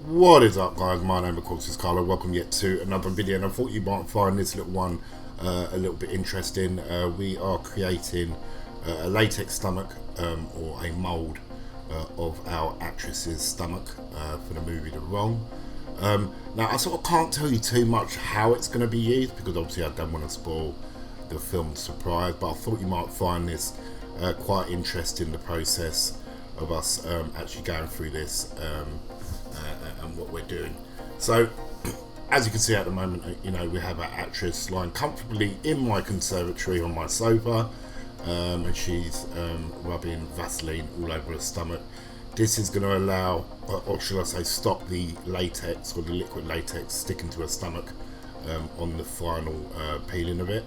What is up, guys? My name of course is Carlo. Welcome yet to another video, and I thought you might find this little one a little bit interesting. We are creating a latex stomach or a mould of our actress's stomach for the movie The Wrong. Now I sort of can't tell you too much how it's going to be used because obviously I don't want to spoil the film's surprise, but I thought you might find this quite interesting, the process of us actually going through this and what we're doing. So as you can see at the moment, we have our actress lying comfortably in my conservatory on my sofa, and she's rubbing Vaseline all over her stomach. This is going to allow, or should I say, stop the latex or the liquid latex sticking to her stomach on the final peeling of it.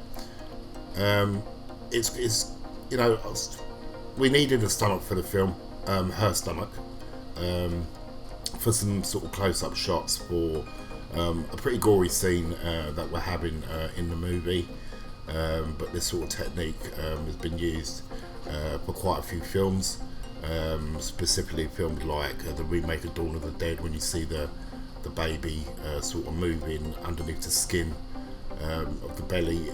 It's we needed a stomach for the film, her stomach, for some sort of close-up shots for a pretty gory scene that we're having in the movie. But this sort of technique has been used for quite a few films, specifically films like the remake of Dawn of the Dead, when you see the baby sort of moving underneath the skin of the belly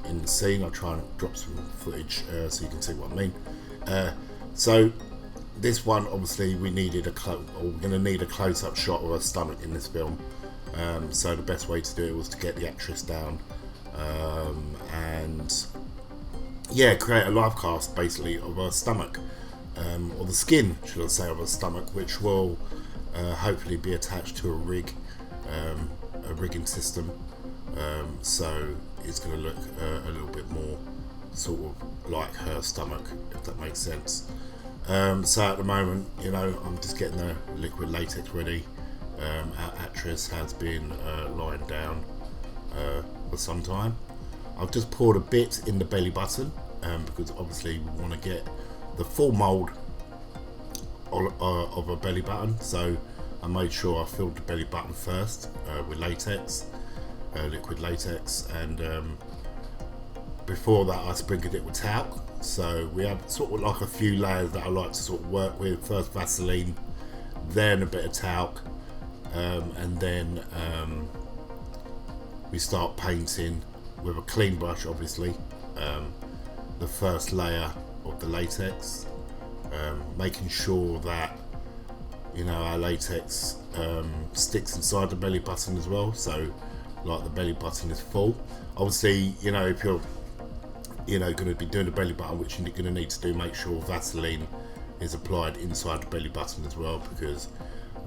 in the scene. I'll try and drop some footage so you can see what I mean. So this one, obviously, we're going to need a close-up shot of her stomach in this film. So the best way to do it was to get the actress down and create a live cast basically of her stomach, or the skin, should I say, of her stomach, which will hopefully be attached to a rigging system. So it's going to look a little bit more sort of like her stomach, if that makes sense. So at the moment, I'm just getting the liquid latex ready. Our actress has been lying down for some time. I've just poured a bit in the belly button because obviously we want to get the full mould of a belly button. So I made sure I filled the belly button first with latex, liquid latex, and before that I sprinkled it with talc. So we have sort of like a few layers that I like to sort of work with. First Vaseline, then a bit of talc, and then we start painting with a clean brush, obviously, the first layer of the latex, making sure that our latex sticks inside the belly button as well, so like the belly button is full. Obviously, if you're going to be doing the belly button, which you're going to need to do, make sure Vaseline is applied inside the belly button as well, because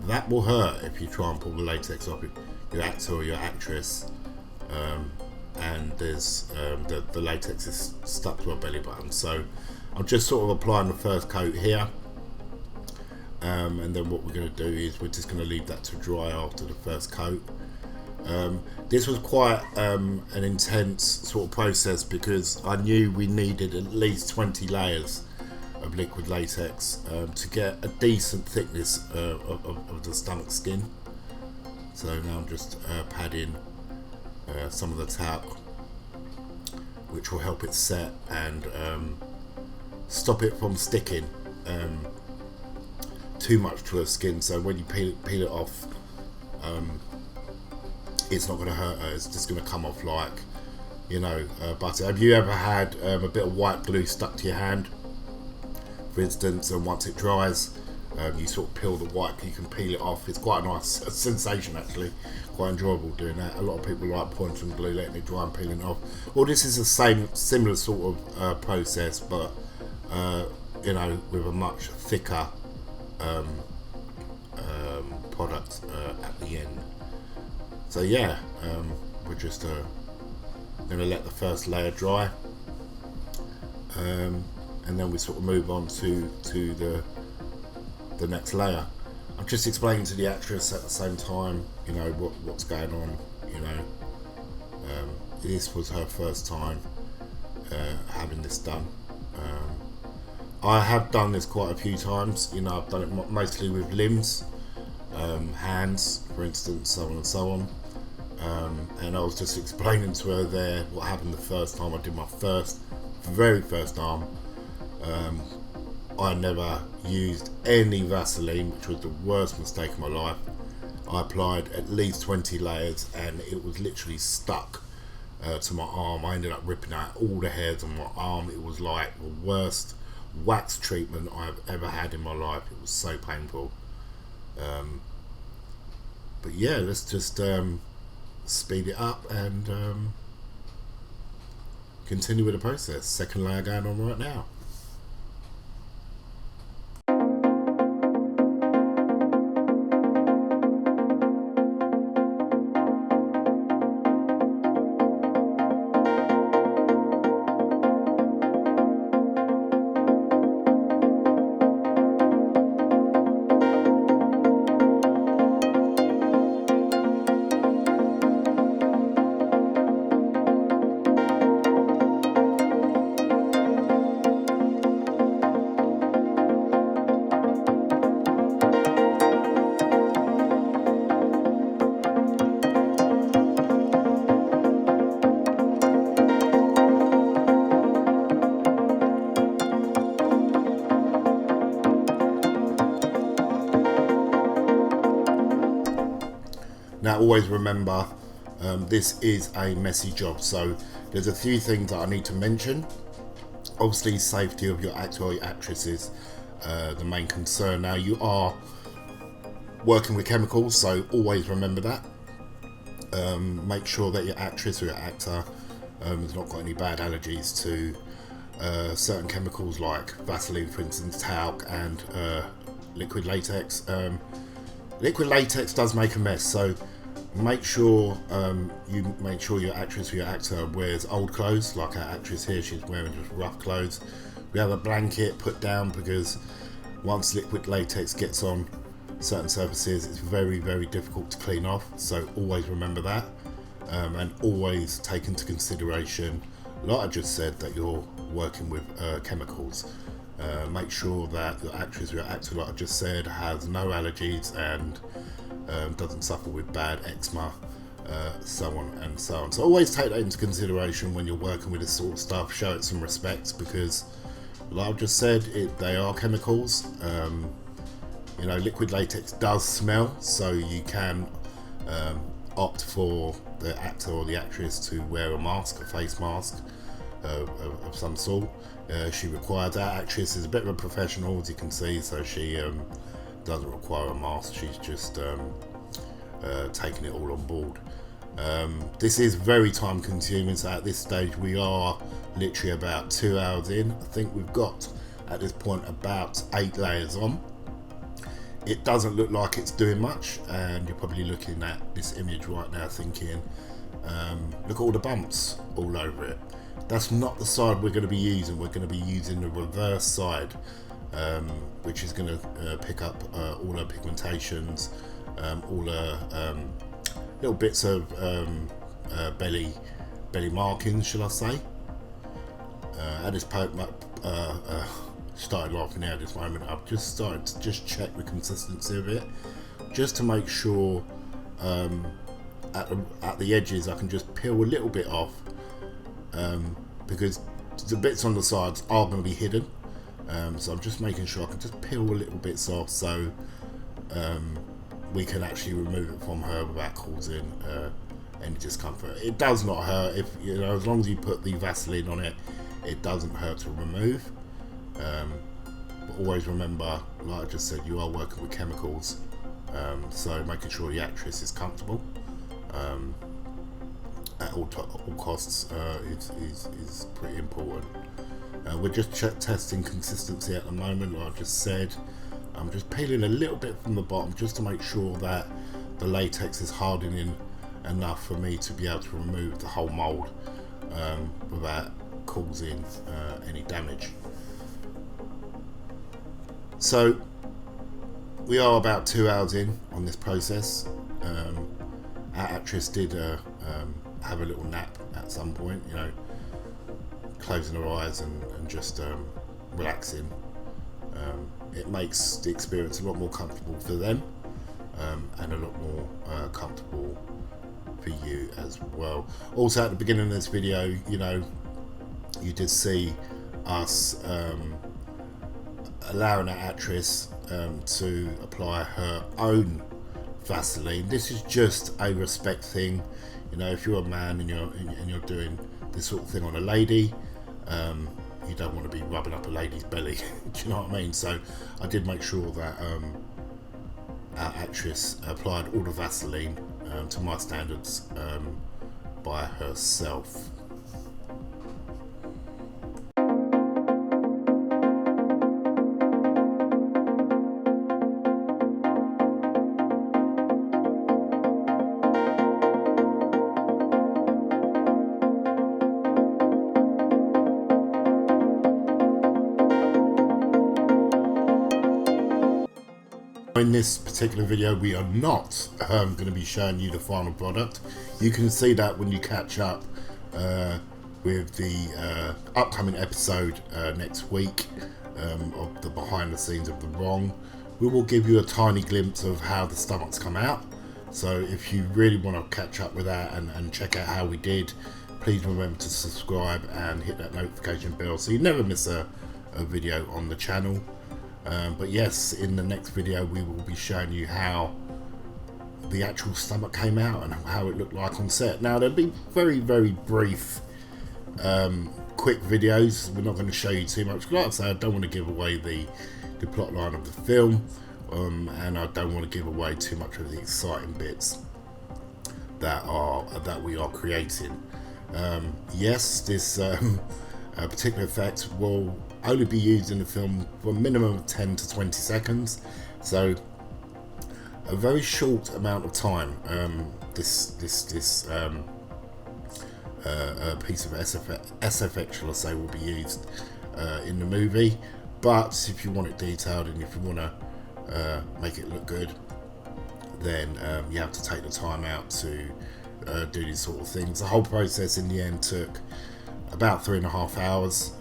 that will hurt if you try and pull the latex off your actor or your actress, and there's the latex is stuck to a belly button. So I'm just sort of applying the first coat here, and then what we're going to do is we're just going to leave that to dry after the first coat. This was quite an intense sort of process because I knew we needed at least 20 layers of liquid latex to get a decent thickness of the stomach skin. So now I'm just padding some of the talc, which will help it set and stop it from sticking too much to her skin. So when you peel it off, it's not going to hurt her. It's just going to come off like butter. Have you ever had a bit of white glue stuck to your hand, for instance, and once it dries, you sort of peel the white, you can peel it off. It's quite a nice sensation, actually, quite enjoyable doing that. A lot of people like pouring some glue, letting it dry and peeling it off. Well, this is the similar sort of process, but with a much thicker product at the end. So we're just going to let the first layer dry, and then we sort of move on to the next layer. I'm just explaining to the actress at the same time, what's going on. This was her first time having this done. I have done this quite a few times. I've done it mostly with limbs, hands, for instance, so on and so on. And I was just explaining to her there what happened the first time I did my very first arm. I never used any Vaseline, which was the worst mistake of my life. I applied at least 20 layers and it was literally stuck to my arm. I ended up ripping out all the hairs on my arm. It was like the worst wax treatment I've ever had in my life. It was so painful. But yeah, let's just speed it up and continue with the process. Second layer going on right now. Now always remember, this is a messy job, so there's a few things that I need to mention. Obviously, safety of your actor or your actress is the main concern. Now you are working with chemicals, so always remember that. Make sure that your actress or your actor has not got any bad allergies to certain chemicals like Vaseline, for instance, talc, and liquid latex. Liquid latex does make a mess, so make sure your actress or your actor wears old clothes. Like our actress here, she's wearing just rough clothes. We have a blanket put down because once liquid latex gets on certain surfaces, it's very, very difficult to clean off. So always remember that, and always take into consideration, like I just said, that you're working with chemicals. Make sure that your actress or your actor, like I just said, has no allergies and doesn't suffer with bad eczema, so on and so on. So always take that into consideration when you're working with this sort of stuff. Show it some respect because, like I've just said, they are chemicals. You know, liquid latex does smell, so you can opt for the actor or the actress to wear a mask, a face mask of some sort. She required that. Actress is a bit of a professional, as you can see, so she doesn't require a mask. She's just taking it all on board. This is very time consuming, so at this stage we are literally about 2 hours in. I think we've got at this point about 8 layers on. It doesn't look like it's doing much, and you're probably looking at this image right now thinking, look at all the bumps all over it. That's not the side we're going to be using. We're going to be using the reverse side, which is going to pick up all our pigmentations, all our little bits of belly markings, shall I say. At this point, started laughing at this moment. I've just started to just check the consistency of it, just to make sure at the edges I can just peel a little bit off, because the bits on the sides are going to be hidden. So I'm just making sure I can just peel a little bits off, so we can actually remove it from her without causing any discomfort. It does not hurt, if you know, as long as you put the Vaseline on it, it doesn't hurt to remove. But always remember, like I just said, you are working with chemicals, so making sure the actress is comfortable at all costs is pretty important. We're just testing consistency at the moment, like I just said. I'm just peeling a little bit from the bottom just to make sure that the latex is hardening enough for me to be able to remove the whole mold without causing any damage. So we are about 2 hours in on this process. Our actress did have a little nap at some point, you know, closing her eyes and just relaxing. It makes the experience a lot more comfortable for them, and a lot more comfortable for you as well. Also, at the beginning of this video, you know, you did see us allowing that actress to apply her own Vaseline. This is just a respect thing. You know, if you're a man and you're doing this sort of thing on a lady, you don't want to be rubbing up a lady's belly. Do you know what I mean? So I did make sure that our actress applied all the Vaseline to my standards by herself. In this particular video, we are not going to be showing you the final product. You can see that when you catch up with the upcoming episode next week of the behind the scenes of The Wrong. We will give you a tiny glimpse of how the stomachs come out. So if you really want to catch up with that and check out how we did, please remember to subscribe and hit that notification bell so you never miss a video on the channel. But yes, in the next video we will be showing you how the actual stomach came out and how it looked like on set. Now there'll be very brief quick videos. We're not going to show you too much. Like I say, I don't want to give away the plot line of the film, and I don't want to give away too much of the exciting bits that we are creating. Yes, this particular effect will only be used in the film for a minimum of 10 to 20 seconds, so a very short amount of time. This piece of SFX, shall I say, will be used in the movie. But if you want it detailed and if you want to make it look good, then you have to take the time out to do these sort of things. The whole process in the end took about 3.5 hours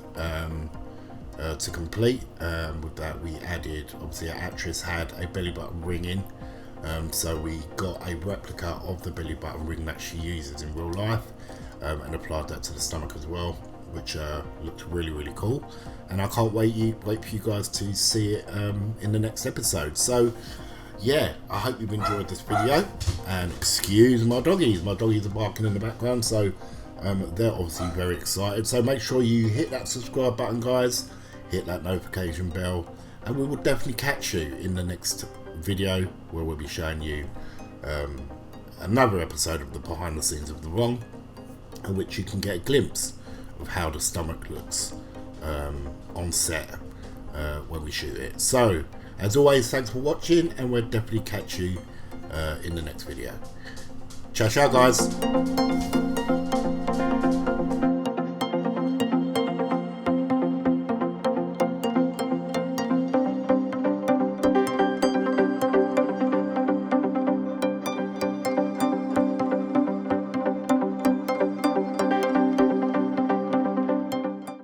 to complete. With that, we added, obviously our actress had a belly button ring in, so we got a replica of the belly button ring that she uses in real life, and applied that to the stomach as well, which looked really cool. And I can't wait for you guys to see it in the next episode. So yeah, I hope you've enjoyed this video, and excuse my doggies are barking in the background, so they're obviously very excited. So make sure you hit that subscribe button, guys, hit that notification bell, and we will definitely catch you in the next video where we'll be showing you another episode of the behind the scenes of The Wrong, in which you can get a glimpse of how the stomach looks on set when we shoot it. So as always, thanks for watching, and we'll definitely catch you in the next video. Ciao guys.